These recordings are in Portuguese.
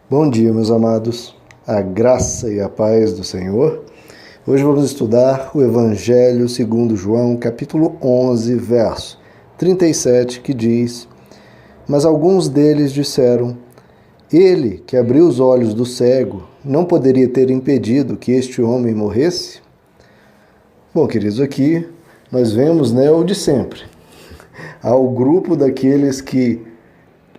Bom dia, meus amados, a graça e a paz do Senhor. Hoje vamos estudar o Evangelho segundo João, capítulo 11, verso 37, que diz: Mas alguns deles disseram: Ele, que abriu os olhos do cego, não poderia ter impedido que este homem morresse? Bom, queridos, aqui nós vemos, o de sempre. Há o grupo daqueles que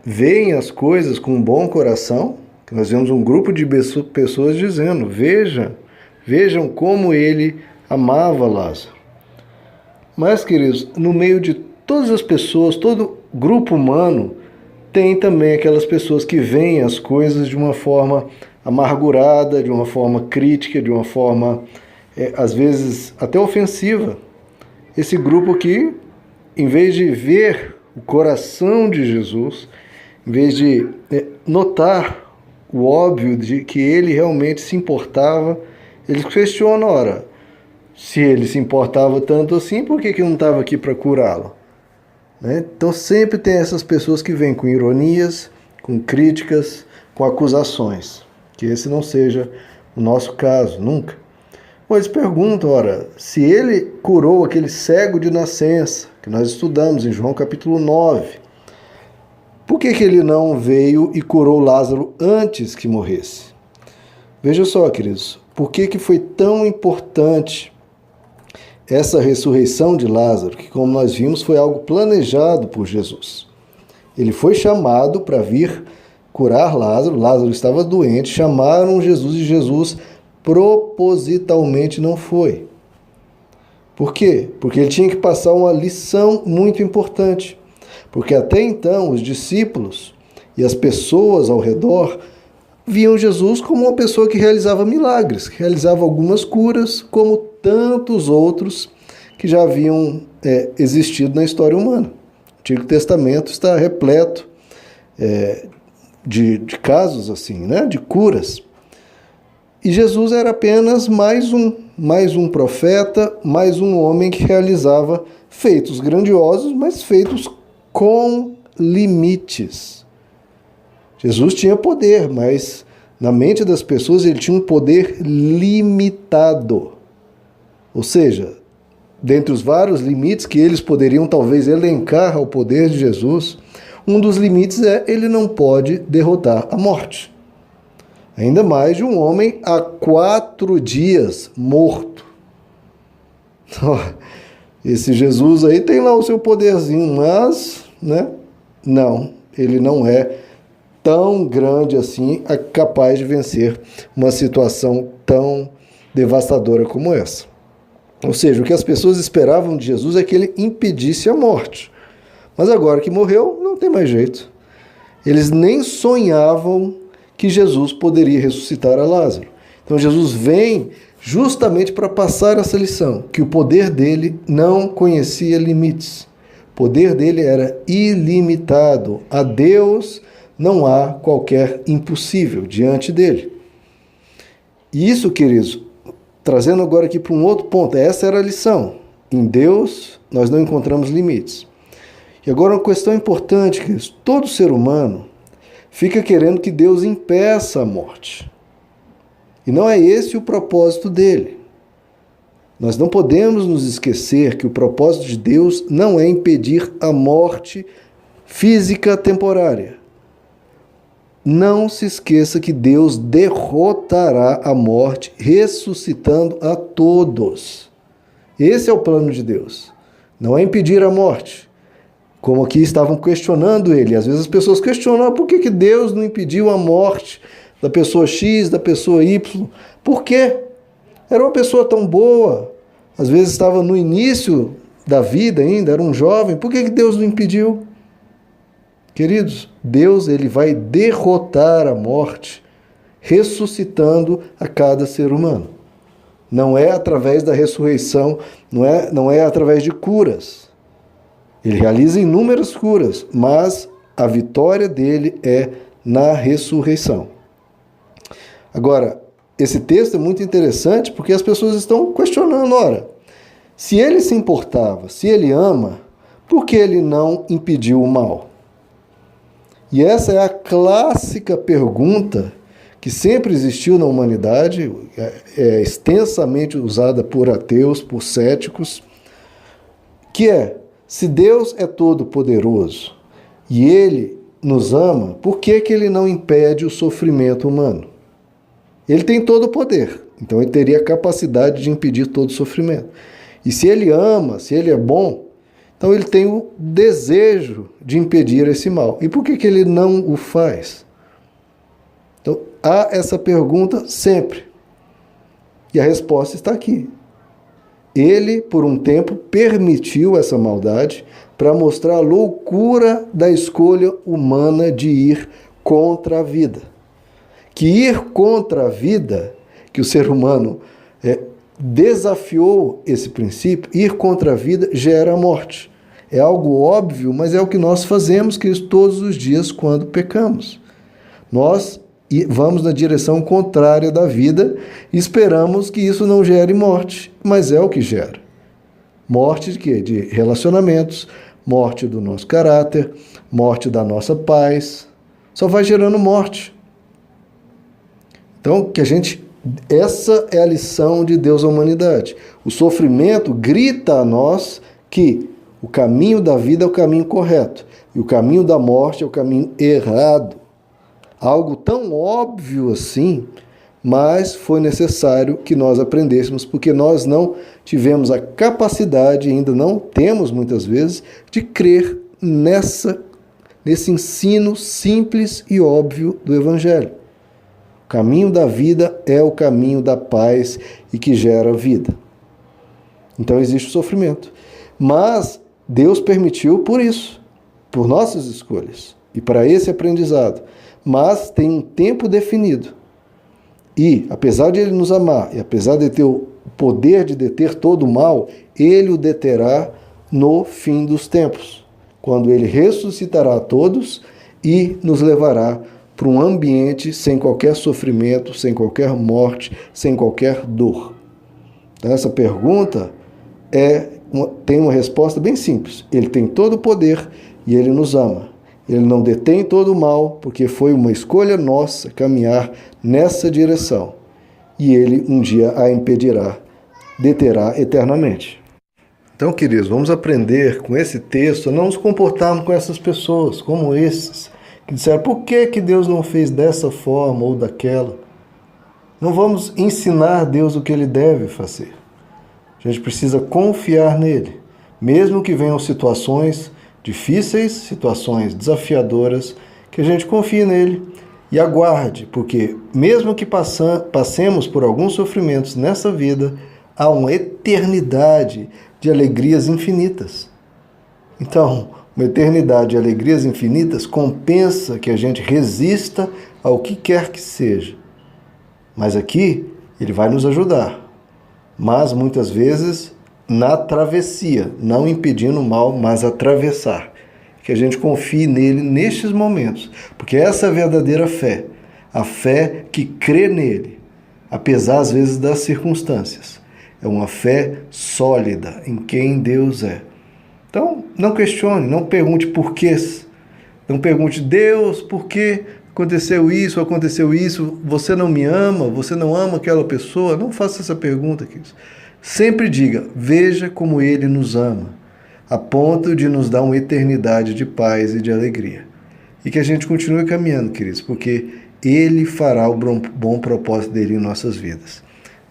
veem as coisas com um bom coração. Nós vemos um grupo de pessoas dizendo: vejam como ele amava Lázaro. Mas, queridos, no meio de todas as pessoas, todo grupo humano, tem também aquelas pessoas que veem as coisas de uma forma amargurada, de uma forma crítica, de uma forma, às vezes, até ofensiva. Esse grupo que, em vez de ver o coração de Jesus, em vez de notar o óbvio de que ele realmente se importava, eles questionam: ora, se ele se importava tanto assim, por que não estava aqui para curá-lo? Então sempre tem essas pessoas que vêm com ironias, com críticas, com acusações. Que esse não seja o nosso caso, nunca. Bom, eles perguntam: ora, se ele curou aquele cego de nascença, que nós estudamos em João capítulo 9, por que ele não veio e curou Lázaro antes que morresse? Veja só, queridos, por que foi tão importante essa ressurreição de Lázaro, que, como nós vimos, foi algo planejado por Jesus. Ele foi chamado para vir curar Lázaro. Lázaro estava doente, chamaram Jesus e Jesus propositalmente não foi. Por quê? Porque ele tinha que passar uma lição muito importante. Porque até então os discípulos e as pessoas ao redor viam Jesus como uma pessoa que realizava milagres, que realizava algumas curas, como tantos outros que já haviam existido na história humana. O Antigo Testamento está repleto de casos assim, de curas. E Jesus era apenas mais um profeta, mais um homem que realizava feitos grandiosos, mas feitos com limites. Jesus tinha poder, mas na mente das pessoas ele tinha um poder limitado. Ou seja, dentre os vários limites que eles poderiam talvez elencar ao poder de Jesus, um dos limites ele não pode derrotar a morte. Ainda mais de um homem há 4 dias morto. Esse Jesus aí tem lá o seu poderzinho, mas, não, ele não é tão grande assim, capaz de vencer uma situação tão devastadora como essa. Ou seja, o que as pessoas esperavam de Jesus é que ele impedisse a morte. Mas agora que morreu, não tem mais jeito. Eles nem sonhavam que Jesus poderia ressuscitar a Lázaro. Então Jesus vem justamente para passar essa lição, que o poder dele não conhecia limites. O poder dele era ilimitado. A Deus não há qualquer impossível diante dele. E isso, queridos, trazendo agora aqui para um outro ponto, essa era a lição. Em Deus nós não encontramos limites. E agora uma questão importante, queridos: todo ser humano fica querendo que Deus impeça a morte. E não é esse o propósito dele. Nós não podemos nos esquecer que o propósito de Deus não é impedir a morte física temporária. Não se esqueça que Deus derrotará a morte, ressuscitando a todos. Esse é o plano de Deus. Não é impedir a morte. Como aqui estavam questionando ele. Às vezes as pessoas questionam: por que Deus não impediu a morte da pessoa X, da pessoa Y? Por quê? Era uma pessoa tão boa. Às vezes estava no início da vida ainda, era um jovem. Por que Deus não impediu? Queridos, Deus ele vai derrotar a morte, ressuscitando a cada ser humano. Não é através da ressurreição, não é através de curas. Ele realiza inúmeras curas, mas a vitória dele é na ressurreição. Agora, esse texto é muito interessante porque as pessoas estão questionando: ora, se ele se importava, se ele ama, por que ele não impediu o mal? E essa é a clássica pergunta que sempre existiu na humanidade, é extensamente usada por ateus, por céticos, que é: se Deus é todo-poderoso e Ele nos ama, por que que Ele não impede o sofrimento humano? Ele tem todo o poder, então Ele teria a capacidade de impedir todo o sofrimento. E se Ele ama, se Ele é bom, então Ele tem o desejo de impedir esse mal. E por que que Ele não o faz? Então, há essa pergunta sempre. E a resposta está aqui. Ele, por um tempo, permitiu essa maldade para mostrar a loucura da escolha humana de ir contra a vida. Que ir contra a vida, que o ser humano desafiou esse princípio, ir contra a vida gera a morte. É algo óbvio, mas é o que nós fazemos, Cristo, todos os dias quando pecamos. Nós vamos na direção contrária da vida e esperamos que isso não gere morte, mas é o que gera. Morte de quê? De relacionamentos, morte do nosso caráter, morte da nossa paz. Só vai gerando morte. Então, essa é a lição de Deus à humanidade. O sofrimento grita a nós que o caminho da vida é o caminho correto e o caminho da morte é o caminho errado. Algo tão óbvio assim, mas foi necessário que nós aprendêssemos, porque nós não tivemos a capacidade, ainda não temos muitas vezes, de crer nesse ensino simples e óbvio do Evangelho. O caminho da vida é o caminho da paz e que gera vida. Então existe o sofrimento. Mas Deus permitiu por isso, por nossas escolhas e para esse aprendizado. Mas tem um tempo definido. E, apesar de Ele nos amar, e apesar de ter o poder de deter todo o mal, Ele o deterá no fim dos tempos, quando Ele ressuscitará a todos e nos levará para um ambiente sem qualquer sofrimento, sem qualquer morte, sem qualquer dor. Então, essa pergunta tem uma resposta bem simples. Ele tem todo o poder e Ele nos ama. Ele não detém todo o mal, porque foi uma escolha nossa caminhar nessa direção. E Ele um dia a impedirá, deterá eternamente. Então, queridos, vamos aprender com esse texto a não nos comportarmos com essas pessoas, como esses, que disseram: por que que Deus não fez dessa forma ou daquela? Não vamos ensinar Deus o que Ele deve fazer. A gente precisa confiar nele, mesmo que venham situações difíceis, situações desafiadoras, que a gente confie nele e aguarde, porque mesmo que passemos por alguns sofrimentos nessa vida, há uma eternidade de alegrias infinitas. Então, uma eternidade de alegrias infinitas compensa que a gente resista ao que quer que seja. Mas aqui, ele vai nos ajudar. Mas muitas vezes na travessia, não impedindo o mal, mas atravessar. Que a gente confie nele nestes momentos, porque essa é a verdadeira fé, a fé que crê nele, apesar às vezes das circunstâncias. É uma fé sólida em quem Deus é. Então, não questione, não pergunte porquês. Não pergunte: Deus, por que aconteceu isso, você não me ama, você não ama aquela pessoa. Não faça essa pergunta, queridos. Sempre diga: veja como Ele nos ama, a ponto de nos dar uma eternidade de paz e de alegria. E que a gente continue caminhando, queridos, porque Ele fará o bom propósito dele em nossas vidas.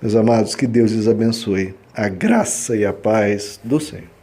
Meus amados, que Deus lhes abençoe. A graça e a paz do Senhor.